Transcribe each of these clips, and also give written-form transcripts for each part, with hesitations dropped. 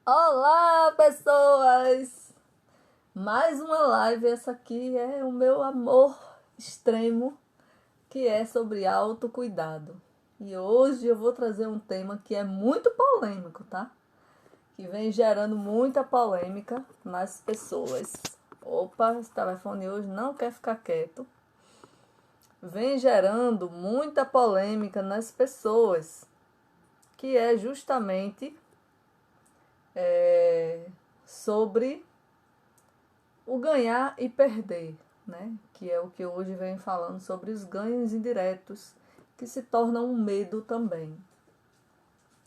Olá, pessoas! Mais uma live. Essa aqui é o meu amor extremo, que é sobre autocuidado. E hoje eu vou trazer um tema que é muito polêmico, tá? Que vem gerando muita polêmica nas pessoas. Opa, esse telefone hoje não quer ficar quieto. Vem gerando muita polêmica nas pessoas, que é justamente sobre o ganhar e perder, né? Que é o que hoje vem falando sobre os ganhos indiretos, que se tornam um medo também.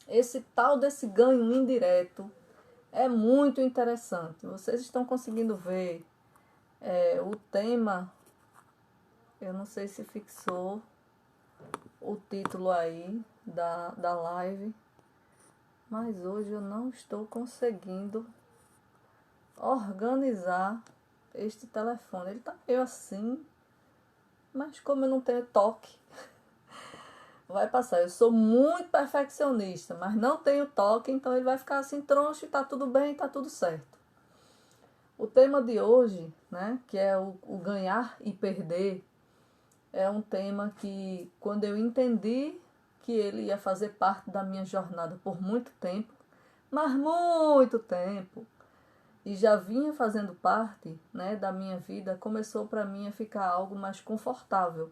Esse tal desse ganho indireto é muito interessante. Vocês estão conseguindo ver o tema, eu não sei se fixou o título aí da live, mas hoje eu não estou conseguindo organizar este telefone. Ele tá meio assim, mas como eu não tenho toque, vai passar. Eu sou muito perfeccionista, mas não tenho toque, então ele vai ficar assim troncho e tá tudo bem, tá tudo certo. O tema de hoje, né, que é o ganhar e perder, é um tema que quando eu entendi que ele ia fazer parte da minha jornada por muito tempo, mas muito tempo, e já vinha fazendo parte, né, da minha vida, começou para mim a ficar algo mais confortável.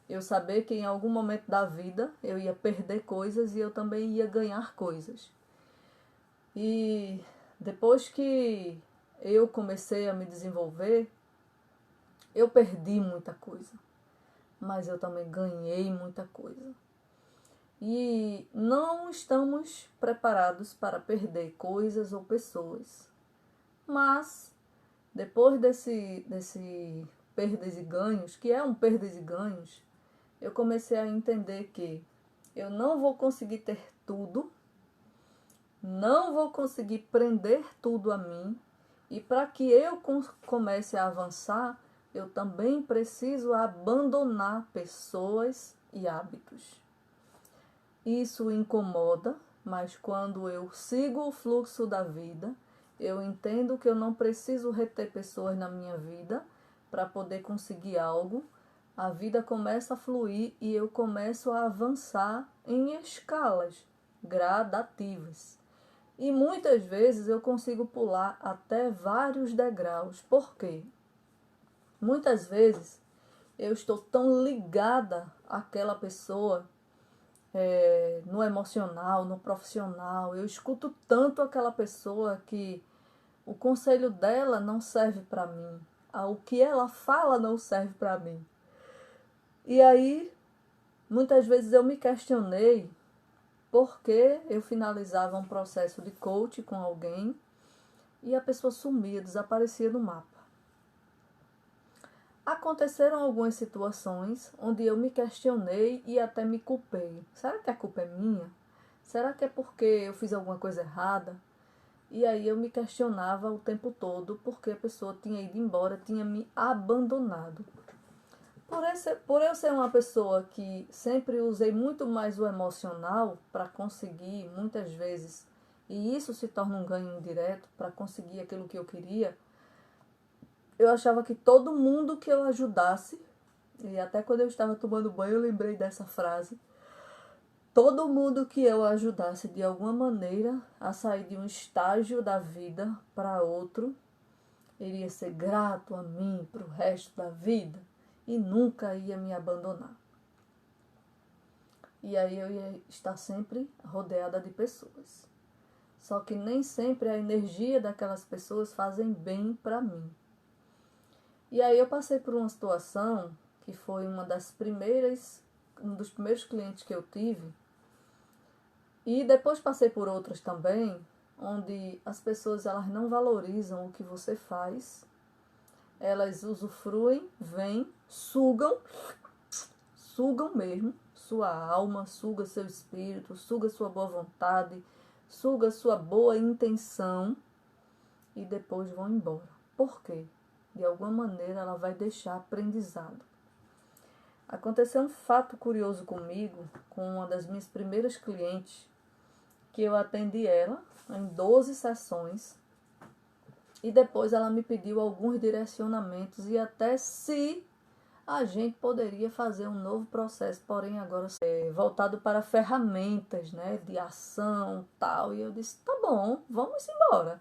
Eu saber que em algum momento da vida eu ia perder coisas e eu também ia ganhar coisas. E depois que eu comecei a me desenvolver, eu perdi muita coisa, mas eu também ganhei muita coisa. E não estamos preparados para perder coisas ou pessoas. Mas depois desse perdas e ganhos, que é um perdas e ganhos, eu comecei a entender que eu não vou conseguir ter tudo, não vou conseguir prender tudo a mim, e para que eu comece a avançar, eu também preciso abandonar pessoas e hábitos. Isso incomoda, mas quando eu sigo o fluxo da vida, eu entendo que eu não preciso reter pessoas na minha vida para poder conseguir algo. A vida começa a fluir e eu começo a avançar em escalas gradativas. E muitas vezes eu consigo pular até vários degraus. Por quê? Muitas vezes eu estou tão ligada àquela pessoa, no emocional, no profissional. Eu escuto tanto aquela pessoa que o conselho dela não serve para mim. O que ela fala não serve para mim. E aí, muitas vezes eu me questionei porque eu finalizava um processo de coach com alguém e a pessoa sumia, desaparecia do mapa. Aconteceram algumas situações onde eu me questionei e até me culpei. Será que a culpa é minha? Será que é porque eu fiz alguma coisa errada? E aí eu me questionava o tempo todo porque a pessoa tinha ido embora, tinha me abandonado. Por eu ser uma pessoa que sempre usei muito mais o emocional para conseguir, muitas vezes, e isso se torna um ganho indireto para conseguir aquilo que eu queria, eu achava que todo mundo que eu ajudasse, e até quando eu estava tomando banho eu lembrei dessa frase, todo mundo que eu ajudasse de alguma maneira a sair de um estágio da vida para outro, iria ser grato a mim para o resto da vida e nunca ia me abandonar. E aí eu ia estar sempre rodeada de pessoas. Só que nem sempre a energia daquelas pessoas fazem bem para mim. E aí eu passei por uma situação que foi um dos primeiros clientes que eu tive. E depois passei por outras também, onde as pessoas elas não valorizam o que você faz. Elas usufruem, vêm, sugam mesmo sua alma, suga seu espírito, suga sua boa vontade, suga sua boa intenção e depois vão embora. Por quê? De alguma maneira ela vai deixar aprendizado. Aconteceu um fato curioso comigo, com uma das minhas primeiras clientes, que eu atendi ela em 12 sessões. E depois ela me pediu alguns direcionamentos e até se a gente poderia fazer um novo processo, porém agora voltado para ferramentas, né, de ação, tal. E eu disse, tá bom, vamos embora.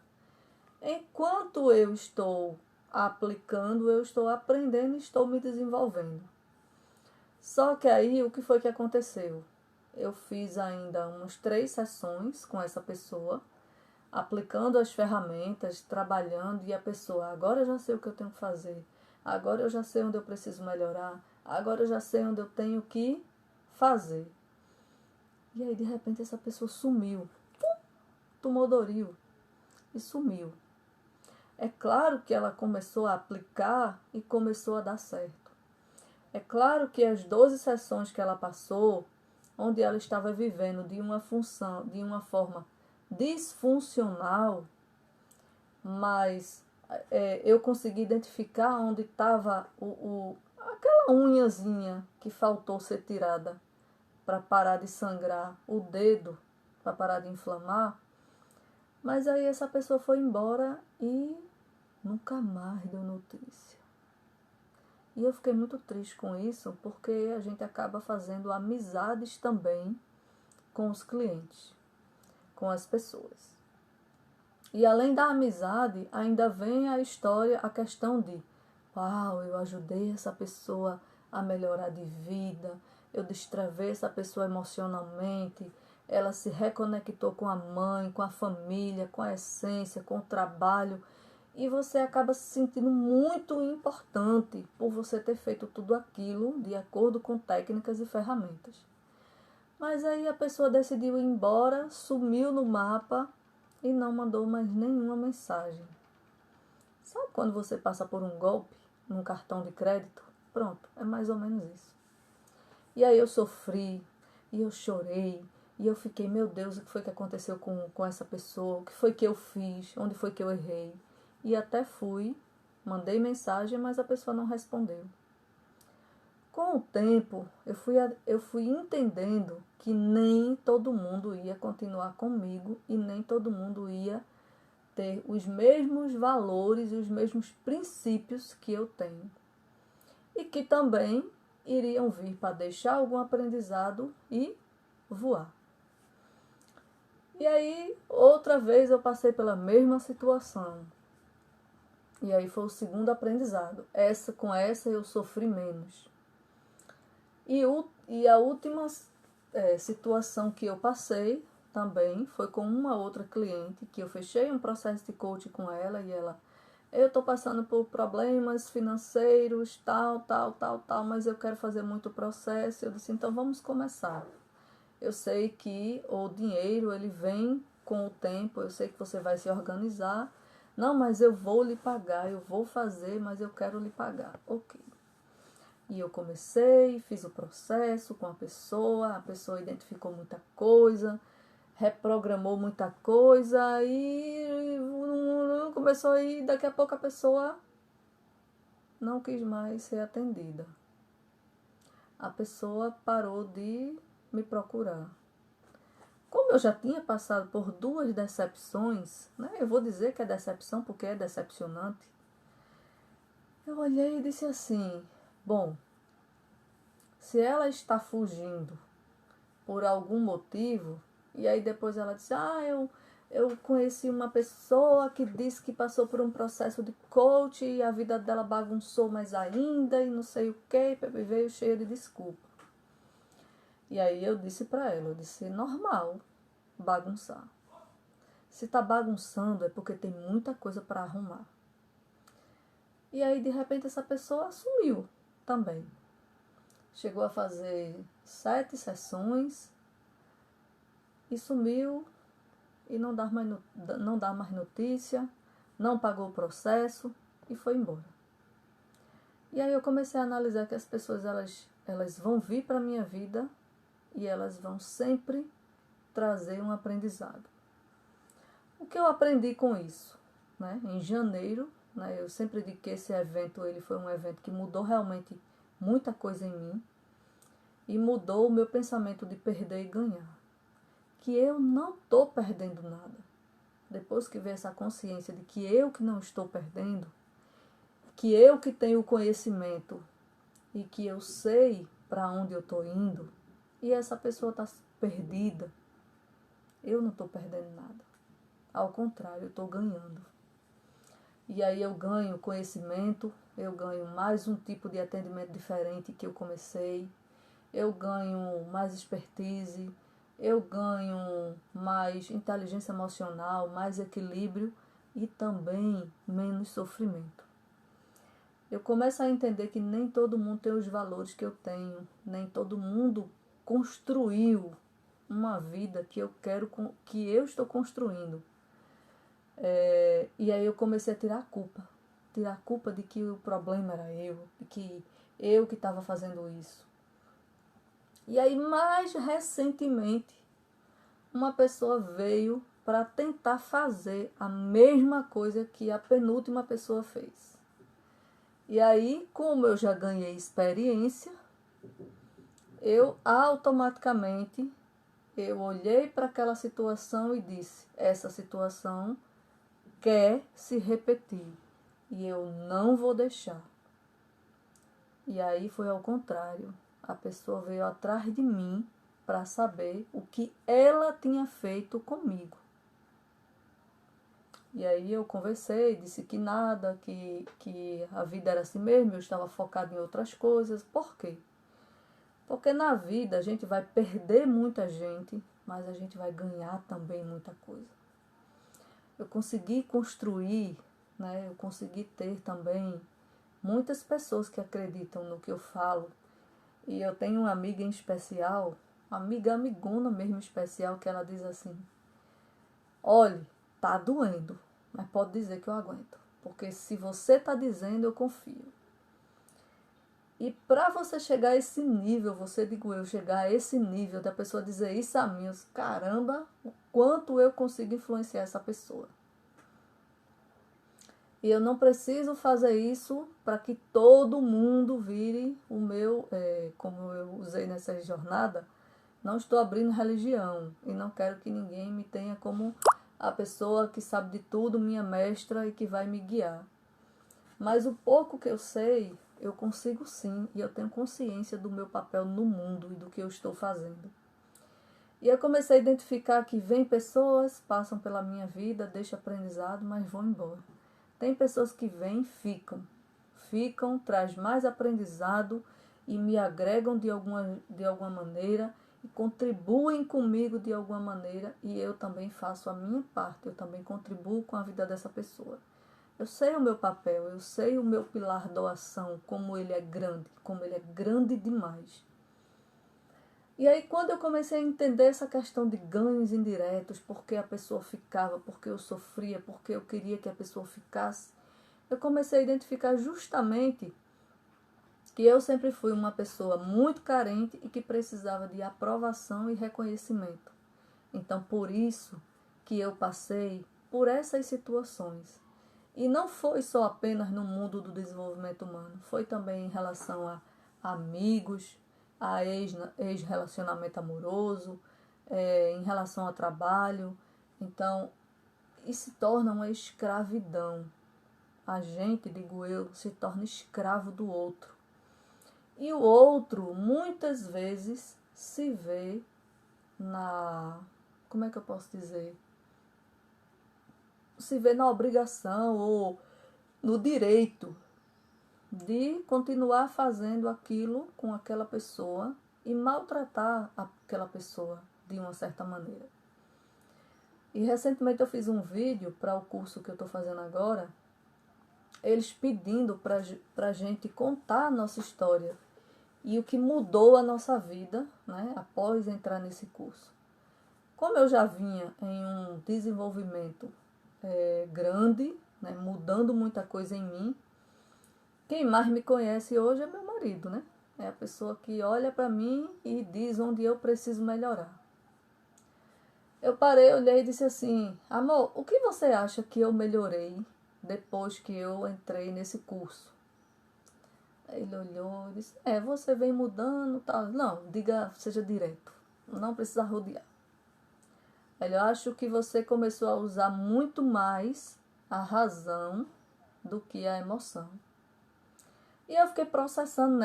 Enquanto eu estou aplicando, eu estou aprendendo e estou me desenvolvendo. Só que aí, o que foi que aconteceu? Eu fiz ainda umas 3 sessões com essa pessoa, aplicando as ferramentas, trabalhando, e a pessoa, agora eu já sei o que eu tenho que fazer, agora eu já sei onde eu preciso melhorar, agora eu já sei onde eu tenho que fazer. E aí, de repente, essa pessoa sumiu, tomou Doril e sumiu. É claro que ela começou a aplicar e começou a dar certo. É claro que as 12 sessões que ela passou, onde ela estava vivendo de uma função, de uma forma disfuncional, mas eu consegui identificar onde estava aquela unhazinha que faltou ser tirada para parar de sangrar, o dedo para parar de inflamar. Mas aí essa pessoa foi embora e nunca mais deu notícia. E eu fiquei muito triste com isso, porque a gente acaba fazendo amizades também com os clientes, com as pessoas. E além da amizade, ainda vem a história, a questão de, uau, eu ajudei essa pessoa a melhorar de vida, eu destravei essa pessoa emocionalmente, ela se reconectou com a mãe, com a família, com a essência, com o trabalho, e você acaba se sentindo muito importante por você ter feito tudo aquilo de acordo com técnicas e ferramentas. Mas aí a pessoa decidiu ir embora, sumiu no mapa e não mandou mais nenhuma mensagem. Sabe quando você passa por um golpe num cartão de crédito? Pronto, é mais ou menos isso. E aí eu sofri, e eu chorei, e eu fiquei, meu Deus, o que foi que aconteceu com essa pessoa? O que foi que eu fiz? Onde foi que eu errei? E até fui, mandei mensagem, mas a pessoa não respondeu. Com o tempo, eu fui entendendo que nem todo mundo ia continuar comigo e nem todo mundo ia ter os mesmos valores e os mesmos princípios que eu tenho. E que também iriam vir para deixar algum aprendizado e voar. E aí, outra vez eu passei pela mesma situação. E aí foi o segundo aprendizado. Com essa eu sofri menos. E a última situação que eu passei também foi com uma outra cliente, que eu fechei um processo de coaching com ela e ela, eu estou passando por problemas financeiros, tal, mas eu quero fazer muito processo. Eu disse, então vamos começar. Eu sei que o dinheiro, ele vem com o tempo, eu sei que você vai se organizar. Não, mas eu vou lhe pagar, eu vou fazer, mas eu quero lhe pagar. Ok. E eu comecei, fiz o processo com a pessoa identificou muita coisa, reprogramou muita coisa e começou a ir, daqui a pouco a pessoa não quis mais ser atendida. A pessoa parou de me procurar. Como eu já tinha passado por 2 decepções, né? Eu vou dizer que é decepção porque é decepcionante. Eu olhei e disse assim, bom, se ela está fugindo por algum motivo, e aí depois ela disse, eu conheci uma pessoa que disse que passou por um processo de coach e a vida dela bagunçou mais ainda e não sei o que, veio cheia de desculpa. E aí eu disse para ela, eu disse, normal bagunçar. Se tá bagunçando é porque tem muita coisa para arrumar. E aí de repente essa pessoa sumiu também. Chegou a fazer 7 sessões e sumiu e não dá mais notícia, não pagou o processo e foi embora. E aí eu comecei a analisar que as pessoas elas vão vir para a minha vida e elas vão sempre trazer um aprendizado. O que eu aprendi com isso? Né? Em janeiro, né, eu sempre digo que esse evento ele foi um evento que mudou realmente muita coisa em mim e mudou o meu pensamento de perder e ganhar. que eu não estou perdendo nada. Depois que veio essa consciência de que eu que não estou perdendo, que eu que tenho o conhecimento e que eu sei para onde eu estou indo, e essa pessoa está perdida, eu não estou perdendo nada. Ao contrário, eu estou ganhando. E aí eu ganho conhecimento, eu ganho mais um tipo de atendimento diferente que eu comecei, eu ganho mais expertise, eu ganho mais inteligência emocional, mais equilíbrio e também menos sofrimento. Eu começo a entender que nem todo mundo tem os valores que eu tenho, nem todo mundo construiu uma vida que eu quero, que eu estou construindo. E aí eu comecei a tirar a culpa de que o problema era eu, de que eu que estava fazendo isso. E aí mais recentemente uma pessoa veio para tentar fazer a mesma coisa que a penúltima pessoa fez. E aí, como eu já ganhei experiência, eu automaticamente eu olhei para aquela situação e disse: essa situação quer se repetir e eu não vou deixar. E aí foi ao contrário. A pessoa veio atrás de mim para saber o que ela tinha feito comigo. E aí eu conversei, disse que nada, que a vida era assim mesmo, eu estava focada em outras coisas. Por quê? Porque na vida a gente vai perder muita gente, mas a gente vai ganhar também muita coisa. Eu consegui construir, né? Eu consegui ter também muitas pessoas que acreditam no que eu falo. E eu tenho uma amiga em especial, amigona mesmo especial, que ela diz assim: olhe, tá doendo, mas pode dizer que eu aguento. Porque se você tá dizendo, eu confio. E para você chegar a esse nível, chegar a esse nível da pessoa dizer isso a mim, caramba, o quanto eu consigo influenciar essa pessoa. E eu não preciso fazer isso para que todo mundo vire o meu, como eu usei nessa jornada, não estou abrindo religião e não quero que ninguém me tenha como a pessoa que sabe de tudo, minha mestra e que vai me guiar. Mas o pouco que eu sei, eu consigo sim, e eu tenho consciência do meu papel no mundo e do que eu estou fazendo. E eu comecei a identificar que vem pessoas, passam pela minha vida, deixam aprendizado, mas vão embora. Tem pessoas que vêm, ficam, traz mais aprendizado e me agregam de alguma maneira e contribuem comigo de alguma maneira, e eu também faço a minha parte, eu também contribuo com a vida dessa pessoa. Eu sei o meu papel, eu sei o meu pilar doação, como ele é grande demais. E aí quando eu comecei a entender essa questão de ganhos indiretos, porque a pessoa ficava, porque eu sofria, porque eu queria que a pessoa ficasse, eu comecei a identificar justamente que eu sempre fui uma pessoa muito carente e que precisava de aprovação e reconhecimento. Então por isso que eu passei por essas situações. E não foi só apenas no mundo do desenvolvimento humano, foi também em relação a amigos, a ex-relacionamento amoroso, em relação ao trabalho. Então, isso se torna uma escravidão. A gente, digo eu, se torna escravo do outro. E o outro, muitas vezes, se vê como é que eu posso dizer? Se vê na obrigação ou no direito de continuar fazendo aquilo com aquela pessoa e maltratar aquela pessoa de uma certa maneira. E recentemente eu fiz um vídeo para o curso que eu estou fazendo agora, eles pedindo para a gente contar a nossa história e o que mudou a nossa vida, né, após entrar nesse curso. Como eu já vinha em um desenvolvimento grande, né, mudando muita coisa em mim, quem mais me conhece hoje é meu marido, né? É a pessoa que olha para mim e diz onde eu preciso melhorar. Eu parei, olhei e disse assim: amor, o que você acha que eu melhorei depois que eu entrei nesse curso? Aí ele olhou e disse: você vem mudando, tal. Não, diga, seja direto. Não precisa rodear. Eu acho que você começou a usar muito mais a razão do que a emoção. E eu fiquei processando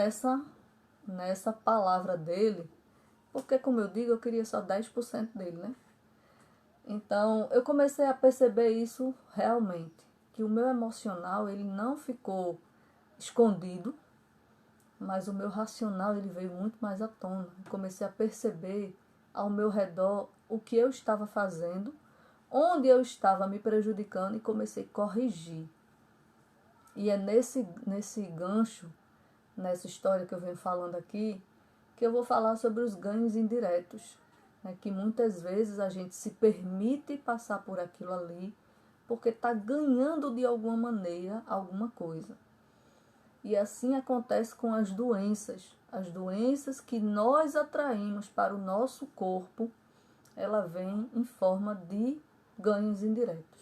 nessa palavra dele, porque, como eu digo, eu queria só 10% dele, né? Então, eu comecei a perceber isso realmente, que o meu emocional, ele não ficou escondido, mas o meu racional, ele veio muito mais à tona. Eu comecei a perceber ao meu redor o que eu estava fazendo, onde eu estava me prejudicando e comecei a corrigir. E é nesse gancho, nessa história que eu venho falando aqui, que eu vou falar sobre os ganhos indiretos, né, que muitas vezes a gente se permite passar por aquilo ali porque está ganhando de alguma maneira alguma coisa. E assim acontece com as doenças que nós atraímos para o nosso corpo, ela vem em forma de ganhos indiretos.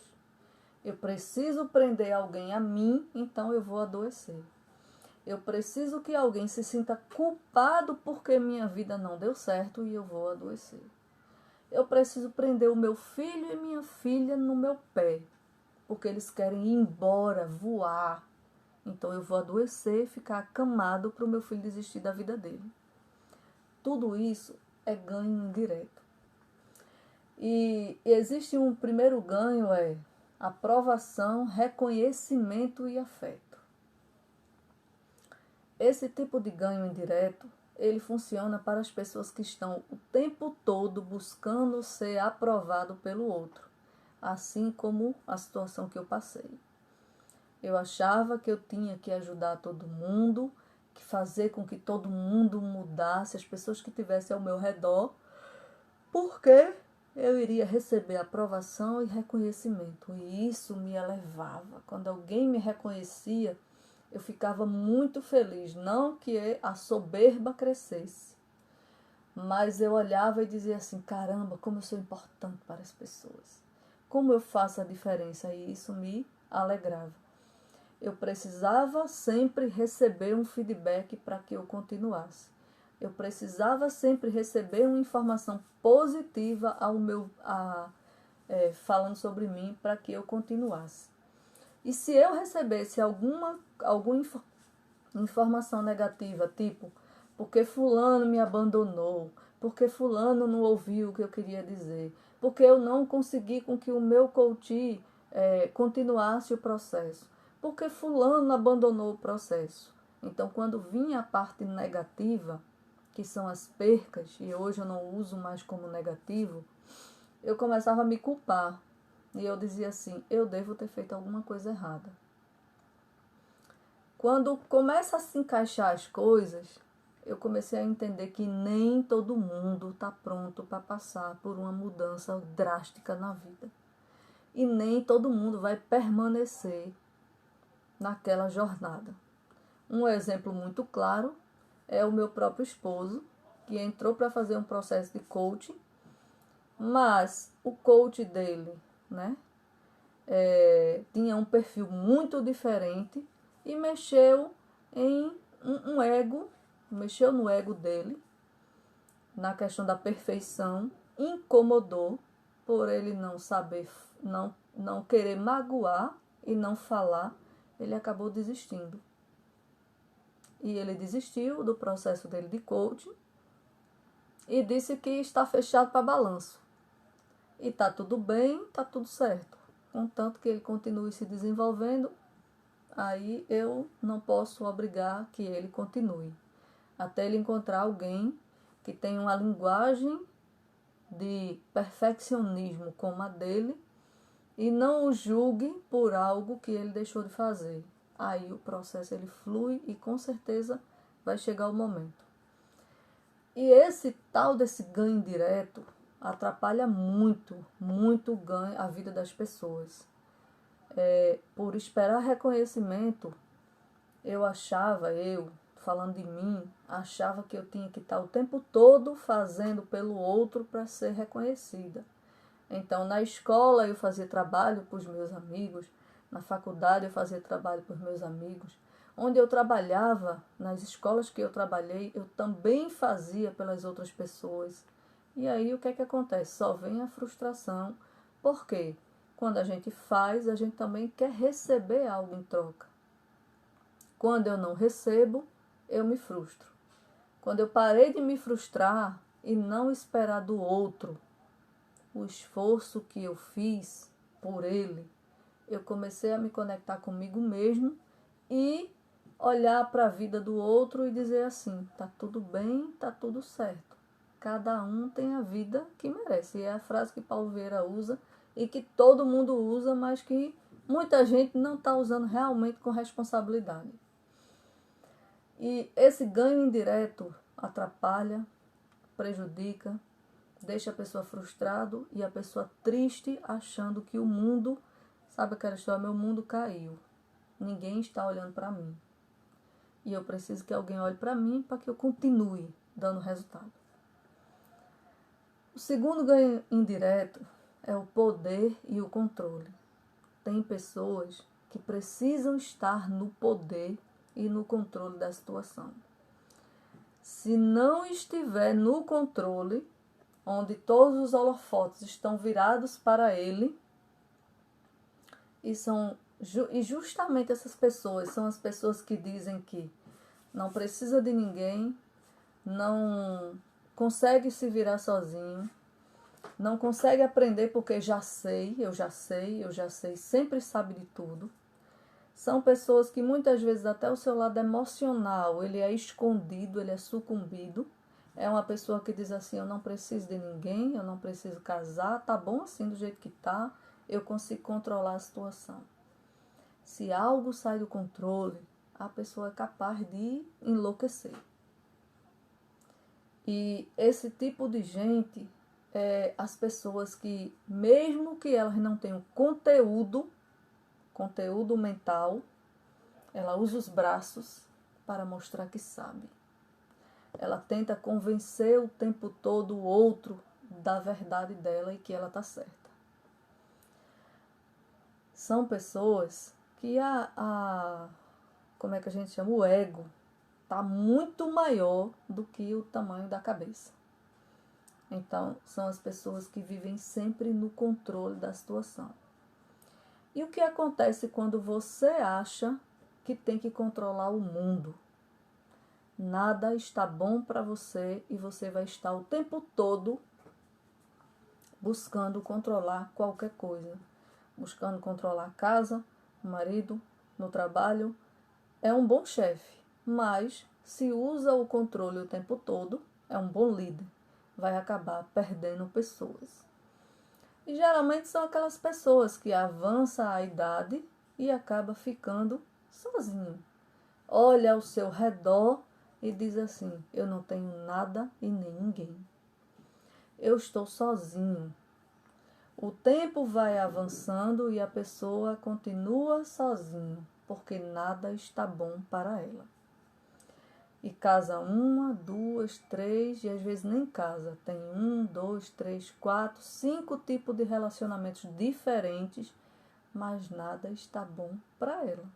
Eu preciso prender alguém a mim, então eu vou adoecer. Eu preciso que alguém se sinta culpado porque minha vida não deu certo e eu vou adoecer. Eu preciso prender o meu filho e minha filha no meu pé, porque eles querem ir embora, voar. Então eu vou adoecer, ficar acamado para o meu filho desistir da vida dele. Tudo isso é ganho indireto. E existe um primeiro ganho, é aprovação, reconhecimento e afeto. Esse tipo de ganho indireto, ele funciona para as pessoas que estão o tempo todo buscando ser aprovado pelo outro, assim como a situação que eu passei. Eu achava que eu tinha que ajudar todo mundo, que fazer com que todo mundo mudasse, as pessoas que estivessem ao meu redor, porque eu iria receber aprovação e reconhecimento. E isso me elevava. Quando alguém me reconhecia, eu ficava muito feliz. Não que a soberba crescesse, mas eu olhava e dizia assim, caramba, como eu sou importante para as pessoas. Como eu faço a diferença, e isso me alegrava. Eu precisava sempre receber um feedback para que eu continuasse. Eu precisava sempre receber uma informação positiva falando sobre mim para que eu continuasse. E se eu recebesse alguma informação negativa, tipo, porque fulano me abandonou, porque fulano não ouviu o que eu queria dizer, porque eu não consegui com que o meu coach continuasse o processo, porque fulano abandonou o processo. Então, quando vinha a parte negativa, que são as percas, e hoje eu não uso mais como negativo, eu começava a me culpar. E eu dizia assim, eu devo ter feito alguma coisa errada. Quando começa a se encaixar as coisas, eu comecei a entender que nem todo mundo está pronto para passar por uma mudança drástica na vida. E nem todo mundo vai permanecer naquela jornada. Um exemplo muito claro é o meu próprio esposo, que entrou para fazer um processo de coaching, mas o coach dele, né, tinha um perfil muito diferente e mexeu em um ego, mexeu no ego dele, na questão da perfeição, incomodou por ele não saber, não querer magoar e não falar, ele acabou desistindo. E ele desistiu do processo dele de coaching e disse que está fechado para balanço. E está tudo bem, está tudo certo. Contanto que ele continue se desenvolvendo, aí eu não posso obrigar que ele continue. Até ele encontrar alguém que tenha uma linguagem de perfeccionismo como a dele e não o julgue por algo que ele deixou de fazer. Aí o processo ele flui e com certeza vai chegar o momento. E esse tal desse ganho direto atrapalha muito, muito ganho a vida das pessoas. Por esperar reconhecimento, falando de mim, achava que eu tinha que estar o tempo todo fazendo pelo outro para ser reconhecida. Então, na escola eu fazia trabalho para os meus amigos, na faculdade eu fazia trabalho para os meus amigos. Onde eu trabalhava, nas escolas que eu trabalhei, eu também fazia pelas outras pessoas. E aí o que é que acontece? Só vem a frustração, porque quando a gente faz, a gente também quer receber algo em troca. Quando eu não recebo, eu me frustro. Quando eu parei de me frustrar e não esperar do outro o esforço que eu fiz por ele, eu comecei a me conectar comigo mesmo e olhar para a vida do outro e dizer assim, tá tudo bem, tá tudo certo. Cada um tem a vida que merece. E é a frase que Paulo Vieira usa e que todo mundo usa, mas que muita gente não está usando realmente com responsabilidade. E esse ganho indireto atrapalha, prejudica, deixa a pessoa frustrada e a pessoa triste, achando que o mundo, sabe aquela história, meu mundo caiu. Ninguém está olhando para mim. E eu preciso que alguém olhe para mim para que eu continue dando resultado. O segundo ganho indireto é o poder e o controle. Tem pessoas que precisam estar no poder e no controle da situação. Se não estiver no controle, onde todos os holofotes estão virados para ele, e justamente essas pessoas são as pessoas que dizem que não precisa de ninguém, não consegue se virar sozinho, não consegue aprender porque eu já sei, sempre sabe de tudo. São pessoas que muitas vezes até o seu lado emocional, ele é escondido, ele é sucumbido. É uma pessoa que diz assim, eu não preciso de ninguém, eu não preciso casar, tá bom assim do jeito que tá, eu consigo controlar a situação. Se algo sai do controle, a pessoa é capaz de enlouquecer. E esse tipo de gente é as pessoas que, mesmo que elas não tenham conteúdo mental, ela usa os braços para mostrar que sabe. Ela tenta convencer o tempo todo o outro da verdade dela e que ela está certa. São pessoas que como é que a gente chama? O ego está muito maior do que o tamanho da cabeça. Então, são as pessoas que vivem sempre no controle da situação. E o que acontece quando você acha que tem que controlar o mundo? Nada está bom para você e você vai estar o tempo todo buscando controlar qualquer coisa. Buscando controlar a casa, o marido, no trabalho. É um bom chefe, mas se usa o controle o tempo todo, é um bom líder. Vai acabar perdendo pessoas. E geralmente são aquelas pessoas que avançam a idade e acaba ficando sozinho. Olha ao seu redor e diz assim, eu não tenho nada e nem ninguém. Eu estou sozinho. O tempo vai avançando e a pessoa continua sozinha, porque nada está bom para ela. E casa 1, 2, 3, e às vezes nem casa. Tem 1, 2, 3, 4, 5 tipos de relacionamentos diferentes, mas nada está bom para ela.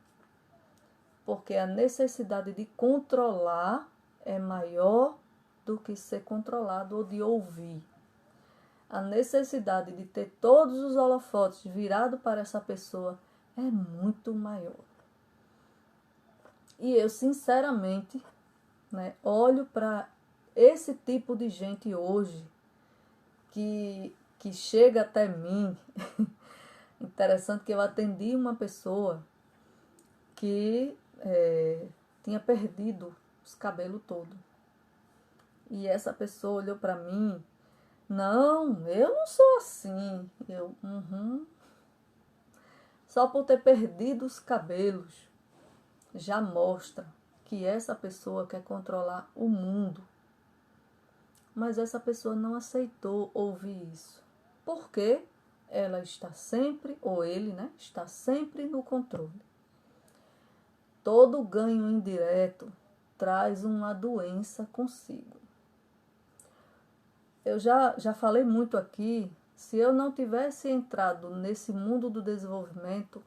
Porque a necessidade de controlar é maior do que ser controlado ou de ouvir. A necessidade de ter todos os holofotes virados para essa pessoa é muito maior. E eu, sinceramente, olho para esse tipo de gente hoje que chega até mim. Interessante que eu atendi uma pessoa que tinha perdido os cabelos todos. E essa pessoa olhou para mim, não, eu não sou assim. Eu, Só por ter perdido os cabelos, já mostra que essa pessoa quer controlar o mundo. Mas essa pessoa não aceitou ouvir isso. Porque ela está sempre, ou ele, está sempre no controle. Todo ganho indireto traz uma doença consigo. Eu já falei muito aqui, se eu não tivesse entrado nesse mundo do desenvolvimento,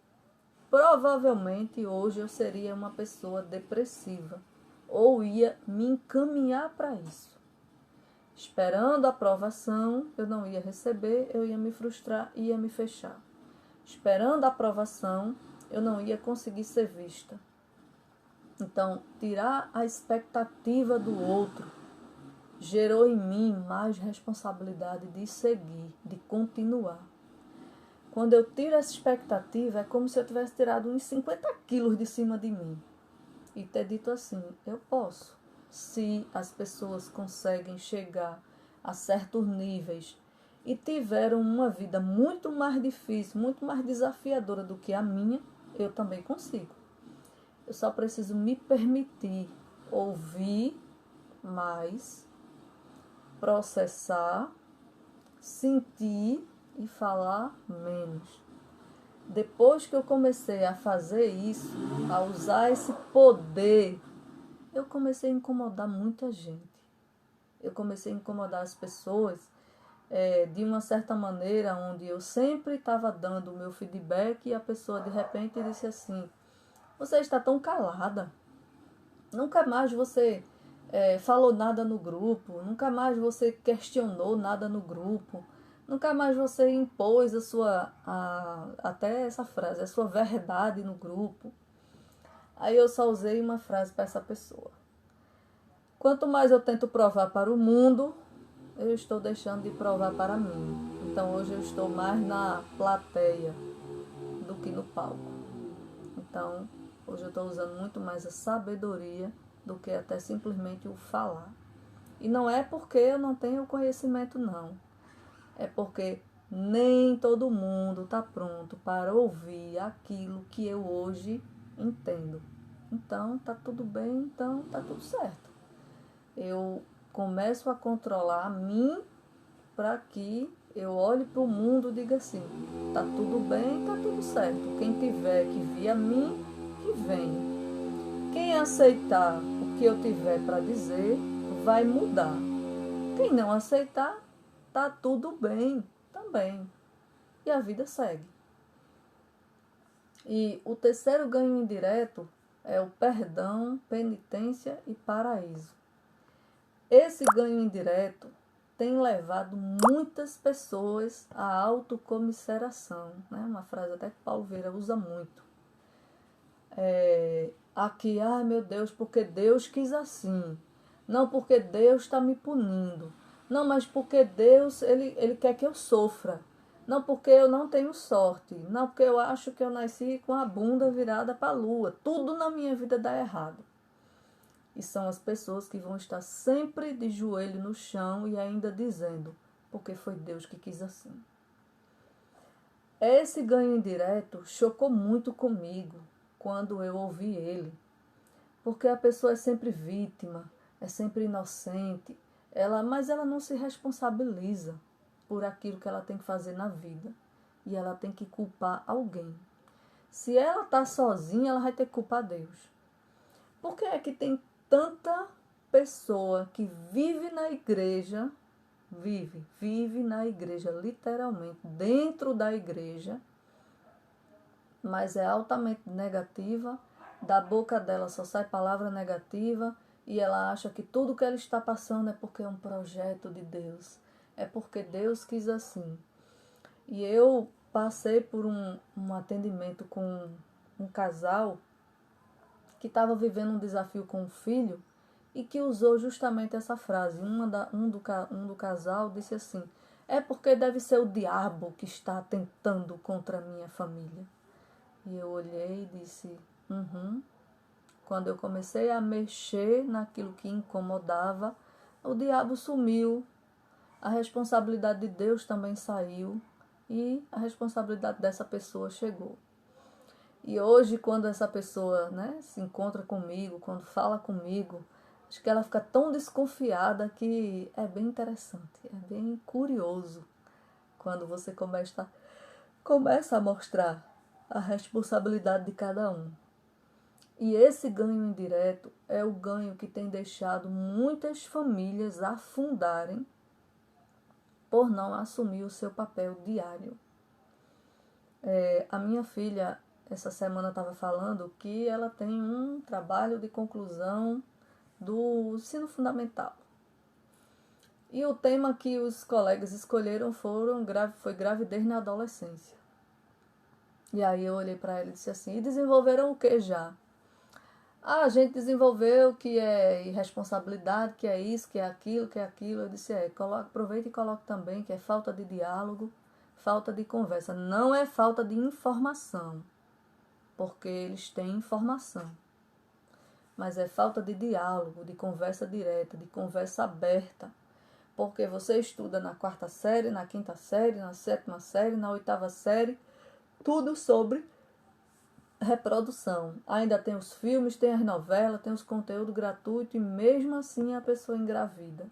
provavelmente hoje eu seria uma pessoa depressiva ou ia me encaminhar para isso. Esperando a aprovação, eu não ia receber, eu ia me frustrar e ia me fechar. Esperando a aprovação, eu não ia conseguir ser vista. Então, tirar a expectativa do outro gerou em mim mais responsabilidade de seguir, de continuar. Quando eu tiro essa expectativa, é como se eu tivesse tirado uns 50 quilos de cima de mim. E ter dito assim, eu posso. Se as pessoas conseguem chegar a certos níveis e tiveram uma vida muito mais difícil, muito mais desafiadora do que a minha, eu também consigo. Eu só preciso me permitir ouvir mais, processar, sentir e falar menos. Depois que eu comecei a fazer isso, a usar esse poder, eu comecei a incomodar muita gente. Eu comecei a incomodar as pessoas de uma certa maneira, onde eu sempre estava dando o meu feedback e a pessoa de repente disse assim, você está tão calada, nunca mais você falou nada no grupo, nunca mais você questionou nada no grupo, nunca mais você impôs até essa frase, a sua verdade no grupo. Aí eu só usei uma frase para essa pessoa. Quanto mais eu tento provar para o mundo, eu estou deixando de provar para mim. Então hoje eu estou mais na plateia do que no palco. Então hoje eu estou usando muito mais a sabedoria do que até simplesmente o falar. E não é porque eu não tenho conhecimento, não. É porque nem todo mundo está pronto para ouvir aquilo que eu hoje entendo. Então tá tudo bem, então tá tudo certo. Eu começo a controlar a mim para que eu olhe para o mundo e diga assim, tá tudo bem, tá tudo certo. Quem tiver que vir a mim, que venha. Quem aceitar o que eu tiver para dizer, vai mudar. Quem não aceitar, tá tudo bem também. E a vida segue. E o terceiro ganho indireto é o perdão, penitência e paraíso. Esse ganho indireto tem levado muitas pessoas à autocomiseração, né? Uma frase até que Paulo Vieira usa muito. Aqui, meu Deus, porque Deus quis assim. Não porque Deus está me punindo. Não, mas porque Deus, ele quer que eu sofra. Não porque eu não tenho sorte. Não porque eu acho que eu nasci com a bunda virada para a lua. Tudo na minha vida dá errado. E são as pessoas que vão estar sempre de joelho no chão e ainda dizendo, porque foi Deus que quis assim. Esse ganho indireto chocou muito comigo quando eu ouvi ele. Porque a pessoa é sempre vítima, é sempre inocente, mas ela não se responsabiliza por aquilo que ela tem que fazer na vida. E ela tem que culpar alguém. Se ela está sozinha, ela vai ter que culpar Deus. Por que é que tem tanta pessoa que vive na igreja, vive na igreja, literalmente, dentro da igreja, mas é altamente negativa, da boca dela só sai palavra negativa e ela acha que tudo que ela está passando é porque é um projeto de Deus, é porque Deus quis assim. E eu passei por um atendimento com um casal que estava vivendo um desafio com o filho e que usou justamente essa frase. Um do casal disse assim, é porque deve ser o diabo que está tentando contra a minha família. E eu olhei e disse, Quando eu comecei a mexer naquilo que incomodava, o diabo sumiu, a responsabilidade de Deus também saiu e a responsabilidade dessa pessoa chegou. E hoje, quando essa pessoa, se encontra comigo, quando fala comigo, acho que ela fica tão desconfiada que é bem interessante, é bem curioso quando você começa a mostrar a responsabilidade de cada um. E esse ganho indireto é o ganho que tem deixado muitas famílias afundarem por não assumir o seu papel diário. A minha filha, essa semana, estava falando que ela tem um trabalho de conclusão do ensino fundamental. E o tema que os colegas escolheram foi gravidez na adolescência. E aí eu olhei para ela e disse assim, e desenvolveram o que já? A gente desenvolveu que é irresponsabilidade, que é isso, que é aquilo, que é aquilo. Eu disse, aproveita e coloque também que é falta de diálogo, falta de conversa. Não é falta de informação, porque eles têm informação. Mas é falta de diálogo, de conversa direta, de conversa aberta. Porque você estuda na 4ª série, na 5ª série, na 7ª série, na 8ª série, tudo sobre reprodução. Ainda tem os filmes, tem as novelas, tem os conteúdos gratuitos e mesmo assim a pessoa engravida.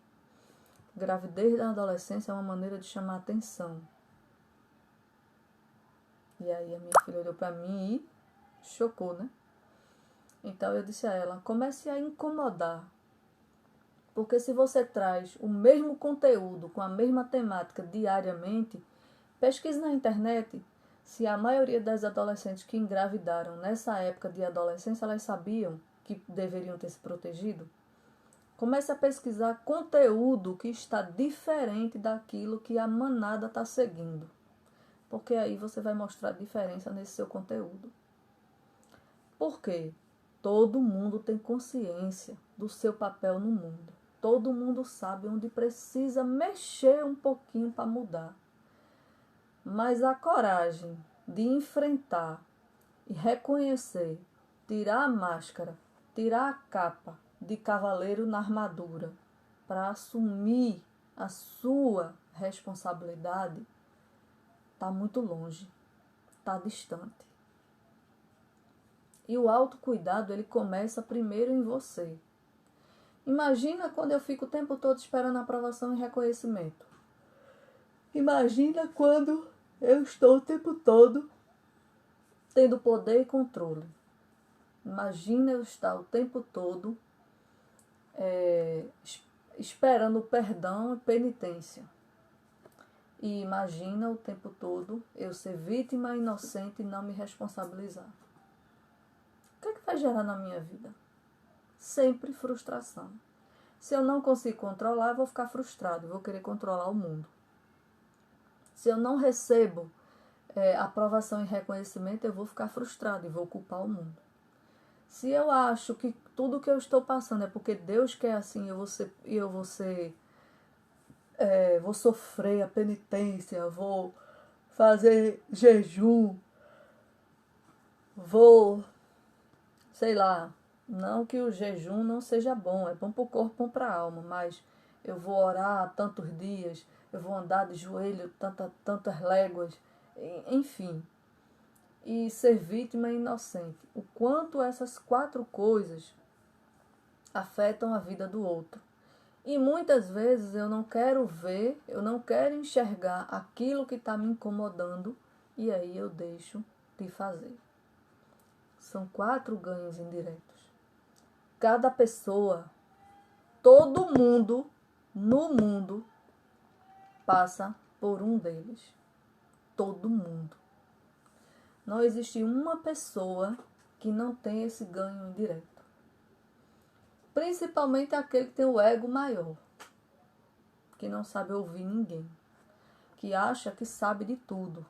Gravidez na adolescência é uma maneira de chamar atenção. E aí a minha filha olhou para mim e chocou, né? Então eu disse a ela, comece a incomodar. Porque se você traz o mesmo conteúdo com a mesma temática diariamente, pesquise na internet se a maioria das adolescentes que engravidaram nessa época de adolescência, elas sabiam que deveriam ter se protegido. Comece a pesquisar conteúdo que está diferente daquilo que a manada está seguindo. Porque aí você vai mostrar a diferença nesse seu conteúdo. Por quê? Todo mundo tem consciência do seu papel no mundo. Todo mundo sabe onde precisa mexer um pouquinho para mudar. Mas a coragem de enfrentar e reconhecer, tirar a máscara, tirar a capa de cavaleiro na armadura para assumir a sua responsabilidade, está muito longe, está distante. E o autocuidado, ele começa primeiro em você. Imagina quando eu fico o tempo todo esperando aprovação e reconhecimento. Imagina quando eu estou o tempo todo tendo poder e controle. Imagina eu estar o tempo todo esperando perdão e penitência. E imagina o tempo todo eu ser vítima inocente e não me responsabilizar. O que é que vai gerar na minha vida? Sempre frustração. Se eu não consigo controlar, eu vou ficar frustrado, vou querer controlar o mundo. Se eu não recebo aprovação e reconhecimento, eu vou ficar frustrado e vou culpar o mundo. Se eu acho que tudo que eu estou passando é porque Deus quer assim, vou sofrer a penitência, vou fazer jejum, sei lá, não que o jejum não seja bom, é bom para o corpo, bom para a alma, mas eu vou orar tantos dias, eu vou andar de joelho tantas léguas, enfim. E ser vítima e inocente. O quanto essas 4 coisas afetam a vida do outro. E muitas vezes eu não quero ver, eu não quero enxergar aquilo que está me incomodando e aí eu deixo de fazer. São 4 ganhos indiretos. Cada pessoa, todo mundo no mundo passa por um deles. Todo mundo. Não existe uma pessoa que não tem esse ganho indireto. Principalmente aquele que tem o ego maior, que não sabe ouvir ninguém, que acha que sabe de tudo.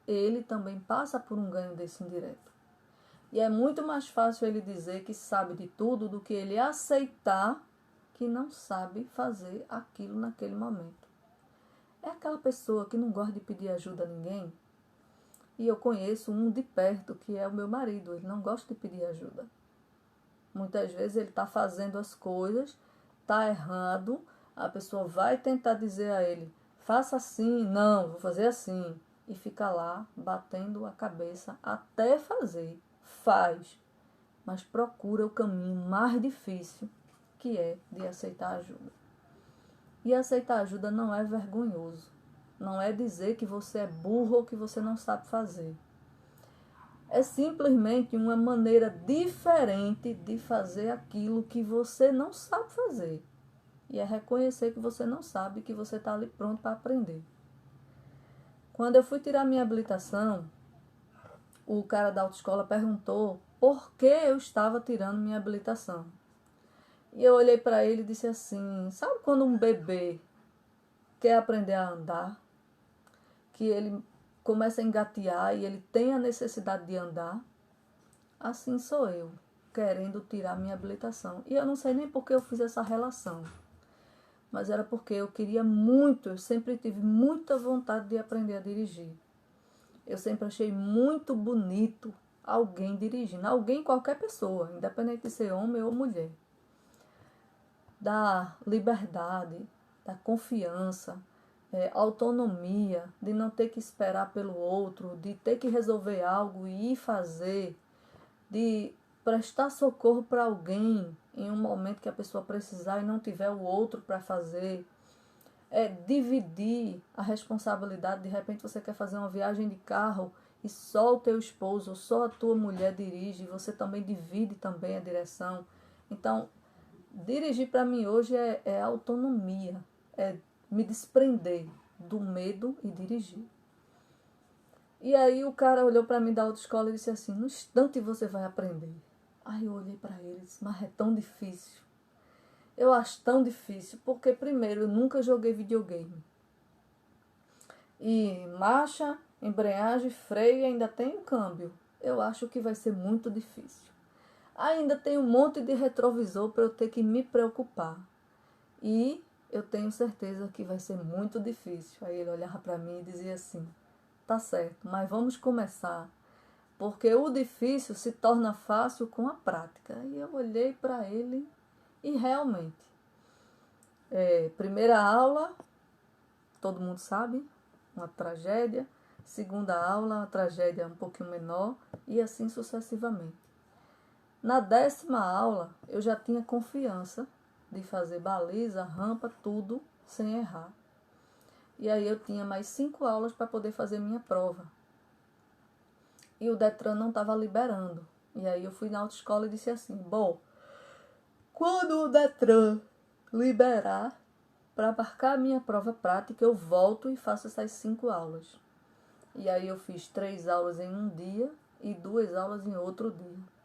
Ele também passa por um ganho desse indireto. E é muito mais fácil ele dizer que sabe de tudo do que ele aceitar que não sabe fazer aquilo naquele momento. É aquela pessoa que não gosta de pedir ajuda a ninguém. E eu conheço um de perto, que é o meu marido. Ele não gosta de pedir ajuda. Muitas vezes ele está fazendo as coisas, está errado, a pessoa vai tentar dizer a ele, faça assim, não, vou fazer assim. E fica lá, batendo a cabeça até fazer. Faz, mas procura o caminho mais difícil, que é de aceitar ajuda. E aceitar ajuda não é vergonhoso. Não é dizer que você é burro ou que você não sabe fazer. É simplesmente uma maneira diferente de fazer aquilo que você não sabe fazer. E é reconhecer que você não sabe e que você está ali pronto para aprender. Quando eu fui tirar minha habilitação, o cara da autoescola perguntou por que eu estava tirando minha habilitação. E eu olhei para ele e disse assim, sabe quando um bebê quer aprender a andar, que ele começa a engatear e ele tem a necessidade de andar, assim sou eu, querendo tirar minha habilitação. E eu não sei nem por que eu fiz essa relação, mas era porque eu queria muito, eu sempre tive muita vontade de aprender a dirigir. Eu sempre achei muito bonito alguém dirigindo, alguém, qualquer pessoa, independente de ser homem ou mulher. Da liberdade, da confiança, autonomia, de não ter que esperar pelo outro, de ter que resolver algo e ir fazer, de prestar socorro para alguém em um momento que a pessoa precisar e não tiver o outro para fazer. Dividir a responsabilidade. De repente você quer fazer uma viagem de carro e só o teu esposo ou só a tua mulher dirige, você também divide também a direção. Então, dirigir para mim hoje é autonomia, é me desprender do medo e dirigir. E aí o cara olhou para mim da autoescola e disse assim: no instante você vai aprender. Aí eu olhei para ele e disse: mas é tão difícil. Eu acho tão difícil, porque primeiro eu nunca joguei videogame. E marcha, embreagem, freio e ainda tem um câmbio. Eu acho que vai ser muito difícil. Ainda tem um monte de retrovisor para eu ter que me preocupar. E eu tenho certeza que vai ser muito difícil. Aí ele olhava para mim e dizia assim: tá certo, mas vamos começar. Porque o difícil se torna fácil com a prática. E eu olhei para ele e realmente, primeira aula, todo mundo sabe, uma tragédia. Segunda aula, uma tragédia um pouquinho menor. E assim sucessivamente. Na 10ª aula, eu já tinha confiança de fazer baliza, rampa, tudo sem errar. E aí eu tinha mais 5 aulas para poder fazer minha prova. E o Detran não estava liberando. E aí eu fui na autoescola e disse assim: bom, quando o Detran liberar para marcar a minha prova prática, eu volto e faço essas 5 aulas. E aí eu fiz 3 aulas em um dia e 2 aulas em outro dia.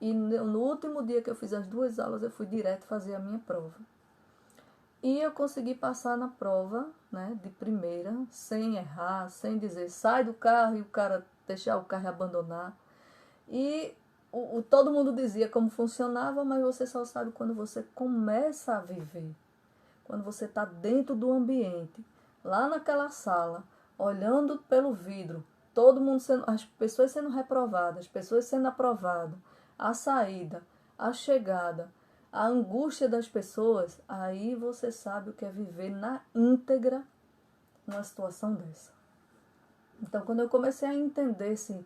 E no último dia que eu fiz as 2 aulas, eu fui direto fazer a minha prova. E eu consegui passar na prova, né, de primeira, sem errar, sem dizer sai do carro e o cara deixar o carro e abandonar. E todo mundo dizia como funcionava, mas você só sabe quando você começa a viver. Quando você está dentro do ambiente, lá naquela sala, olhando pelo vidro, todo mundo sendo, as pessoas sendo reprovadas, as pessoas sendo aprovadas, a saída, a chegada, a angústia das pessoas, aí você sabe o que é viver na íntegra numa situação dessa. Então, quando eu comecei a entender esse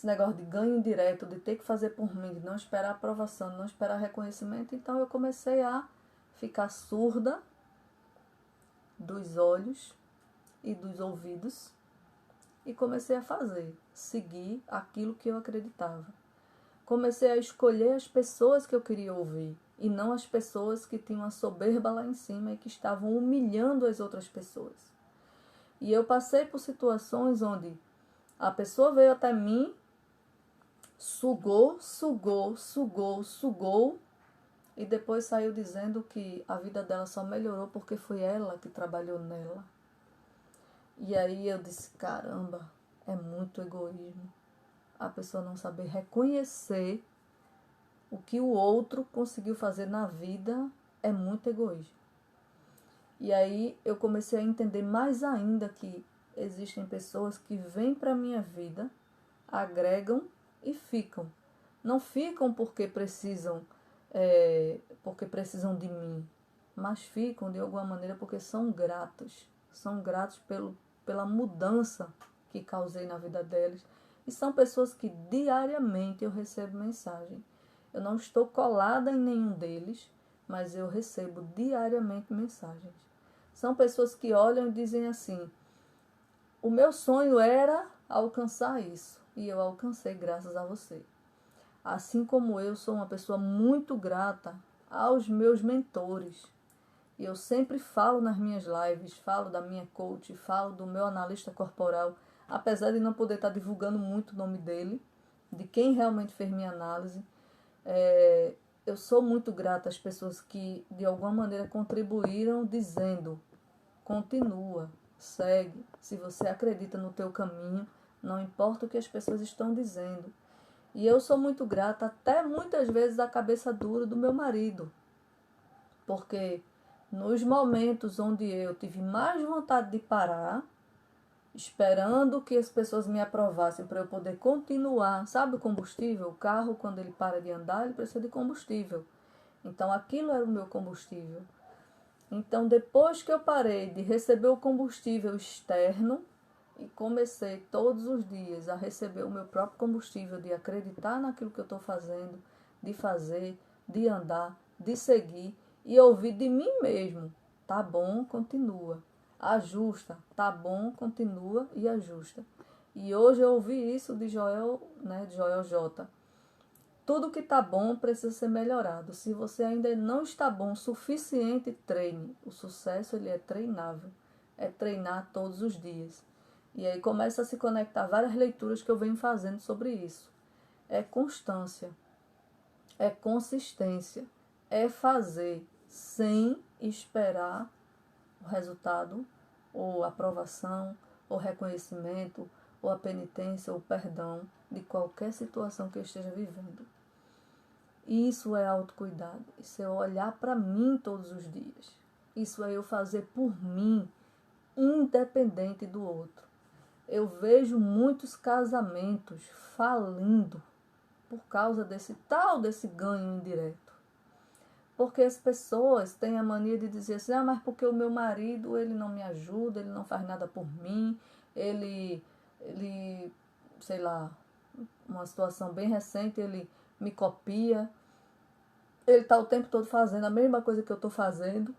negócio de ganho direto, de ter que fazer por mim, de não esperar aprovação, de não esperar reconhecimento, então eu comecei a ficar surda dos olhos e dos ouvidos e comecei a fazer, seguir aquilo que eu acreditava. Comecei a escolher as pessoas que eu queria ouvir e não as pessoas que tinham a soberba lá em cima e que estavam humilhando as outras pessoas. E eu passei por situações onde a pessoa veio até mim, sugou e depois saiu dizendo que a vida dela só melhorou porque foi ela que trabalhou nela. E aí eu disse, caramba, é muito egoísmo. A pessoa não saber reconhecer o que o outro conseguiu fazer na vida é muito egoísmo. E aí eu comecei a entender mais ainda que existem pessoas que vêm para a minha vida, agregam e ficam. Não ficam porque precisam de mim, mas ficam de alguma maneira porque são gratos. São gratos pela mudança que causei na vida deles. E são pessoas que diariamente eu recebo mensagem. Eu não estou colada em nenhum deles, mas eu recebo diariamente mensagens. São pessoas que olham e dizem assim: o meu sonho era alcançar isso, e eu alcancei graças a você. Assim como eu sou uma pessoa muito grata aos meus mentores. E eu sempre falo nas minhas lives, falo da minha coach, falo do meu analista corporal, apesar de não poder estar divulgando muito o nome dele, de quem realmente fez minha análise. Eu sou muito grata às pessoas que de alguma maneira contribuíram dizendo: continua, segue. Se você acredita no teu caminho, não importa o que as pessoas estão dizendo. E eu sou muito grata, até muitas vezes, à cabeça dura do meu marido. Porque nos momentos onde eu tive mais vontade de parar, esperando que as pessoas me aprovassem para eu poder continuar, sabe o combustível? O carro, quando ele para de andar, ele precisa de combustível. Então aquilo era o meu combustível. Então depois que eu parei de receber o combustível externo e comecei todos os dias a receber o meu próprio combustível, de acreditar naquilo que eu estou fazendo, de fazer, de andar, de seguir e ouvir de mim mesmo: tá bom, continua. Ajusta, tá bom, continua e ajusta. E hoje eu ouvi isso de Joel, né, de Joel J. Tudo que está bom precisa ser melhorado. Se você ainda não está bom o suficiente, treine. O sucesso, ele é treinável. É treinar todos os dias. E aí começa a se conectar várias leituras que eu venho fazendo sobre isso. É constância. É consistência. É fazer sem esperar o resultado, ou aprovação, ou reconhecimento, ou a penitência, ou perdão de qualquer situação que eu esteja vivendo. Isso é autocuidado. Isso é olhar para mim todos os dias. Isso é eu fazer por mim, independente do outro. Eu vejo muitos casamentos falindo por causa desse ganho indireto. Porque as pessoas têm a mania de dizer assim: ah, mas porque o meu marido, ele não me ajuda, ele não faz nada por mim, ele sei lá, uma situação bem recente, ele me copia. Ele está o tempo todo fazendo a mesma coisa que eu estou fazendo,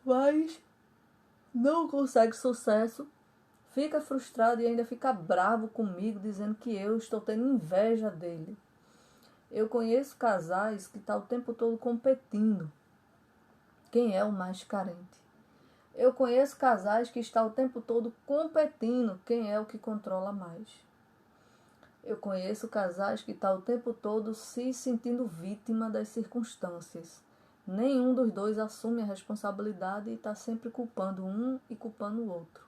mas não consegue sucesso, fica frustrado e ainda fica bravo comigo, dizendo que eu estou tendo inveja dele. Eu conheço casais que estão o tempo todo competindo. Quem é o mais carente? Eu conheço casais que estão o tempo todo competindo. Quem é o que controla mais? Eu conheço casais que estão o tempo todo se sentindo vítima das circunstâncias. Nenhum dos dois assume a responsabilidade e está sempre culpando um e culpando o outro.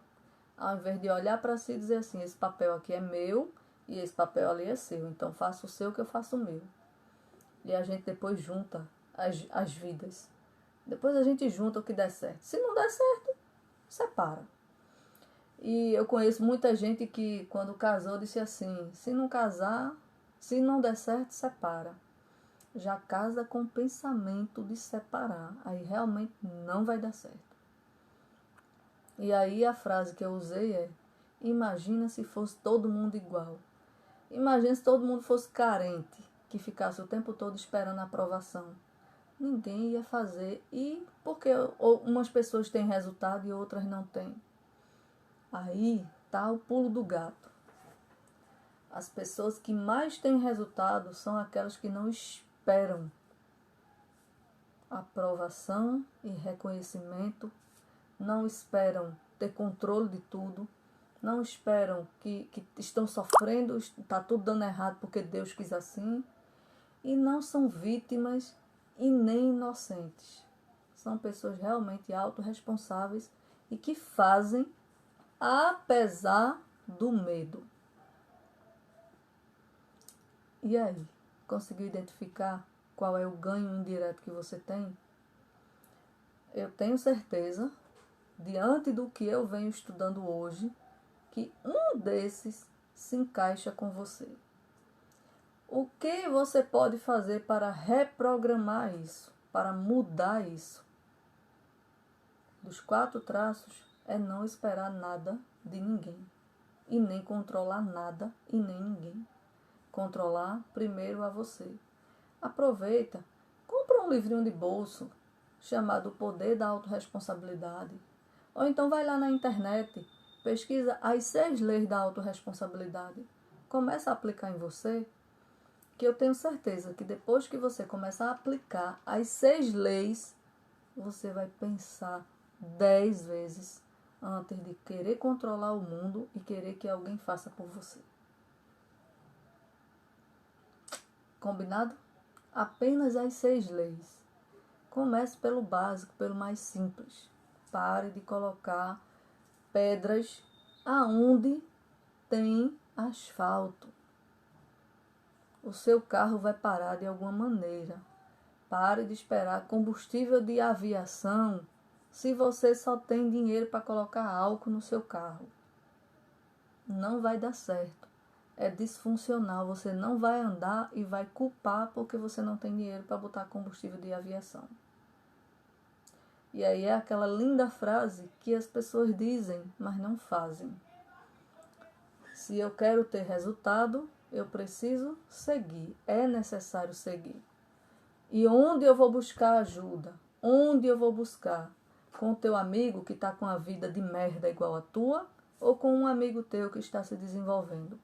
Ao invés de olhar para si e dizer assim: esse papel aqui é meu e esse papel ali é seu. Então faça o seu que eu faço o meu. E a gente depois junta as vidas. Depois a gente junta o que der certo. Se não der certo, separa. E eu conheço muita gente que, quando casou, disse assim: se não casar, se não der certo, separa. Já casa com o pensamento de separar. Aí realmente não vai dar certo. E aí a frase que eu usei é: imagina se fosse todo mundo igual. Imagina se todo mundo fosse carente, que ficasse o tempo todo esperando a aprovação. Ninguém ia fazer. E porque umas pessoas têm resultado e outras não têm. Aí está o pulo do gato. As pessoas que mais têm resultado são aquelas que não esperam aprovação e reconhecimento, não esperam ter controle de tudo, não esperam que estão sofrendo, está tudo dando errado porque Deus quis assim, e não são vítimas e nem inocentes. São pessoas realmente autorresponsáveis e que fazem apesar do medo. E aí, conseguiu identificar qual é o ganho indireto que você tem? Eu tenho certeza, diante do que eu venho estudando hoje, que um desses se encaixa com você. O que você pode fazer para reprogramar isso, para mudar isso? Dos 4 traços é não esperar nada de ninguém e nem controlar nada e nem ninguém. Controlar primeiro a você. Aproveita, compra um livrinho de bolso chamado O Poder da Autorresponsabilidade. Ou então vai lá na internet, pesquisa as 6 leis da autorresponsabilidade. Começa a aplicar em você, que eu tenho certeza que depois que você começar a aplicar as 6 leis, você vai pensar 10 vezes antes de querer controlar o mundo e querer que alguém faça por você. Combinado? Apenas as 6 leis. Comece pelo básico, pelo mais simples. pare de colocar pedras aonde tem asfalto. O seu carro vai parar de alguma maneira. Pare de esperar combustível de aviação se você só tem dinheiro para colocar álcool no seu carro. Não vai dar certo. É disfuncional. Você não vai andar e vai culpar porque você não tem dinheiro para botar combustível de aviação. E aí é aquela linda frase que as pessoas dizem, mas não fazem. Se eu quero ter resultado, eu preciso seguir. É necessário seguir. E onde eu vou buscar ajuda? Onde eu vou buscar? Com o teu amigo que está com a vida de merda igual a tua? Ou com um amigo teu que está se desenvolvendo?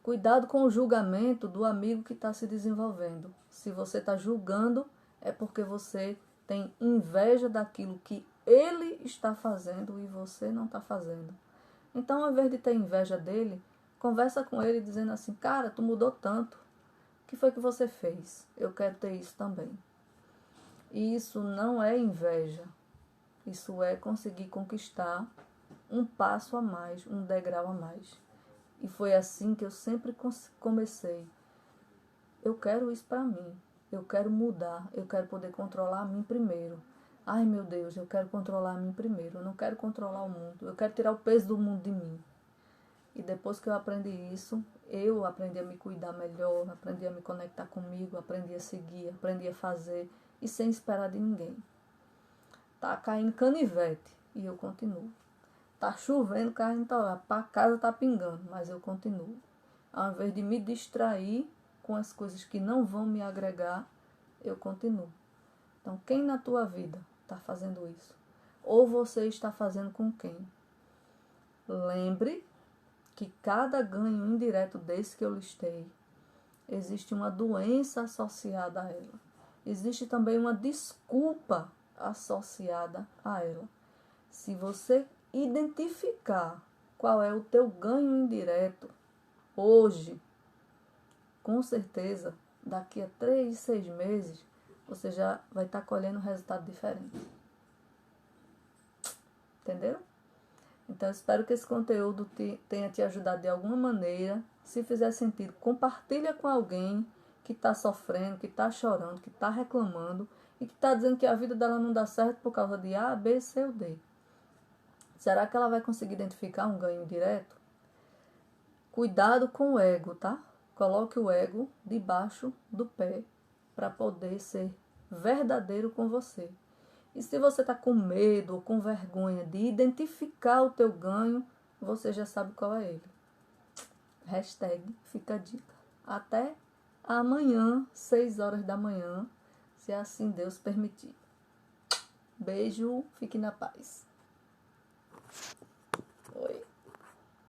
Cuidado com o julgamento do amigo que está se desenvolvendo. Se você está julgando, é porque você tem inveja daquilo que ele está fazendo e você não está fazendo. Então, ao invés de ter inveja dele, conversa com ele dizendo assim, cara, tu mudou tanto. O que foi que você fez? Eu quero ter isso também. E isso não é inveja. Isso é conseguir conquistar um passo a mais, um degrau a mais. E foi assim que eu sempre comecei. Eu quero isso para mim. Eu quero mudar. Eu quero poder controlar a mim primeiro. Ai, meu Deus, eu quero controlar a mim primeiro. Eu não quero controlar o mundo. Eu quero tirar o peso do mundo de mim. E depois que eu aprendi isso, eu aprendi a me cuidar melhor, aprendi a me conectar comigo, aprendi a seguir, aprendi a fazer e sem esperar de ninguém. Tá caindo canivete e eu continuo. Tá chovendo, o carro não tá lá, a casa tá pingando, mas eu continuo. Ao invés de me distrair com as coisas que não vão me agregar, eu continuo. Então, quem na tua vida está fazendo isso? Ou você está fazendo com quem? Lembre que cada ganho indireto desse que eu listei, existe uma doença associada a ela. Existe também uma desculpa associada a ela. Se você identificar qual é o teu ganho indireto hoje, com certeza, daqui a 3, 6 meses, você já vai estar colhendo um resultado diferente. Entenderam? Então, eu espero que esse conteúdo tenha te ajudado de alguma maneira. Se fizer sentido, compartilha com alguém que está sofrendo, que está chorando, que está reclamando e que está dizendo que a vida dela não dá certo por causa de A, B, C ou D. Será que ela vai conseguir identificar um ganho direto? Cuidado com o ego, tá? Coloque o ego debaixo do pé para poder ser verdadeiro com você. E se você está com medo ou com vergonha de identificar o teu ganho, você já sabe qual é ele. Hashtag fica a dica. Até amanhã, 6 horas da manhã, se assim Deus permitir. Beijo, fique na paz.